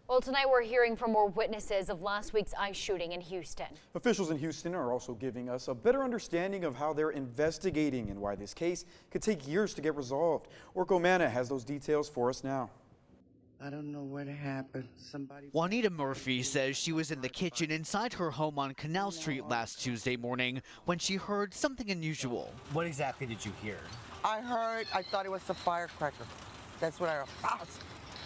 Well, tonight we're hearing from more witnesses of last week's ICE shooting in Houston. Officials in Houston are also giving us a better understanding of how they're investigating and why this case could take years to get resolved. Orko Manna has those details for us now. I don't know what happened. Juanita Murphy says she was in the kitchen inside her home on Canal Street last Tuesday morning when she heard something unusual. What exactly did you hear? I thought it was a firecracker. That's what I heard.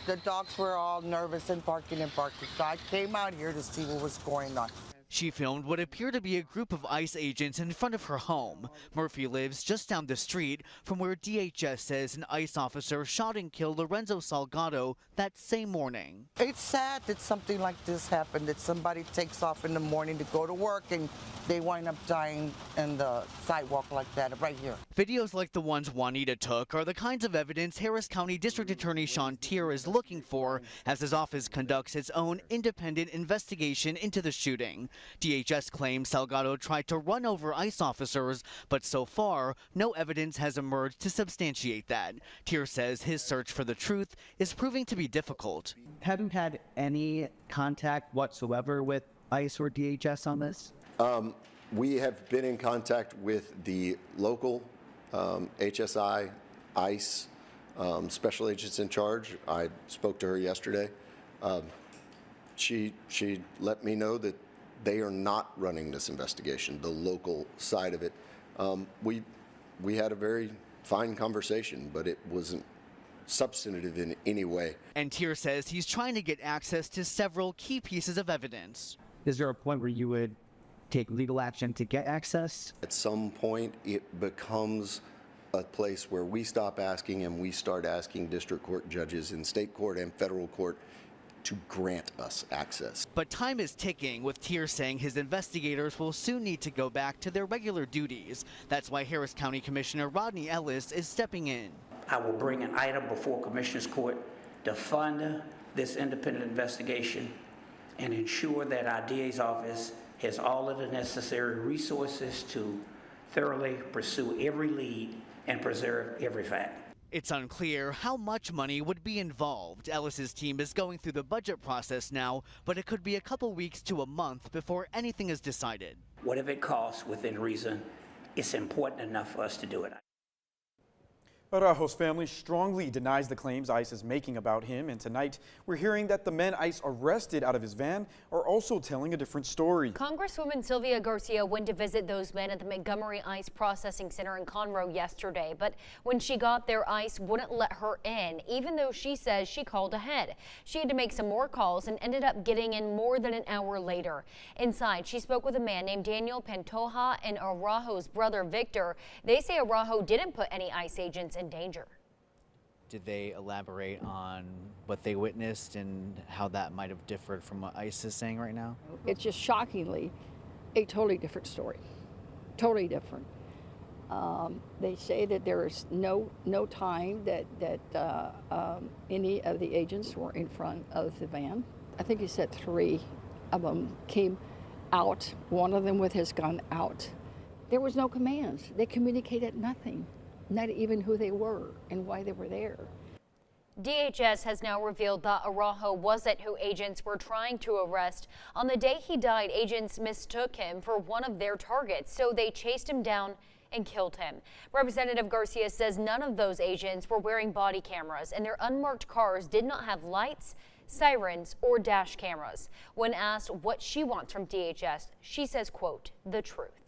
The dogs were all nervous and barking. So I came out here to see what was going on. She filmed what appeared to be a group of ICE agents in front of her home. Murphy lives just down the street from where DHS says an ICE officer shot and killed Lorenzo Salgado that same morning. It's sad that something like this happened, that somebody takes off in the morning to go to work and they wind up dying in the sidewalk like that right here. Videos like the ones Juanita took are the kinds of evidence Harris County District Attorney Sean Tier is looking for as his office conducts its own independent investigation into the shooting. DHS claims Salgado tried to run over ICE officers, but so far, no evidence has emerged to substantiate that. Tier says his search for the truth is proving to be difficult. Have you had any contact whatsoever with ICE or DHS on this? We have been in contact with the local HSI, ICE, special agents in charge. I spoke to her yesterday. She let me know that they are not running this investigation, the local side of it. We had a very fine conversation, but it wasn't substantive in any way. And Tier says he's trying to get access to several key pieces of evidence. Is there a point where you would take legal action to get access? At some point, it becomes a place where we stop asking and we start asking district court judges in state court and federal court to grant us access. But time is ticking, with Tier saying his investigators will soon need to go back to their regular duties. That's why Harris County Commissioner Rodney Ellis is stepping in. I will bring an item before Commissioner's Court to fund this independent investigation and ensure that our DA's office has all of the necessary resources to thoroughly pursue every lead and preserve every fact. It's unclear how much money would be involved. Ellis's team is going through the budget process now, but it could be a couple weeks to a month before anything is decided. Whatever it costs within reason, it's important enough for us to do it. Araujo's family strongly denies the claims ICE is making about him, and tonight we're hearing that the men ICE arrested out of his van are also telling a different story. Congresswoman Sylvia Garcia went to visit those men at the Montgomery ICE Processing Center in Conroe yesterday, but when she got there, ICE wouldn't let her in, even though she says she called ahead. She had to make some more calls and ended up getting in more than an hour later. Inside, she spoke with a man named Daniel Pantoja and Araujo's brother Victor. They say Araujo didn't put any ICE agents in danger. Did they elaborate on what they witnessed and how that might have differed from what ICE is saying right now? It's just shockingly a totally different story, totally different. They say that there is no time that any of the agents were in front of the van. I think he said 3 of them came out, one of them with his gun out. There was no commands. They communicated nothing. Not even who they were and why they were there. DHS has now revealed that Araujo wasn't who agents were trying to arrest. On the day he died, agents mistook him for one of their targets, so they chased him down and killed him. Representative Garcia says none of those agents were wearing body cameras, and their unmarked cars did not have lights, sirens, or dash cameras. When asked what she wants from DHS, she says, quote, "the truth."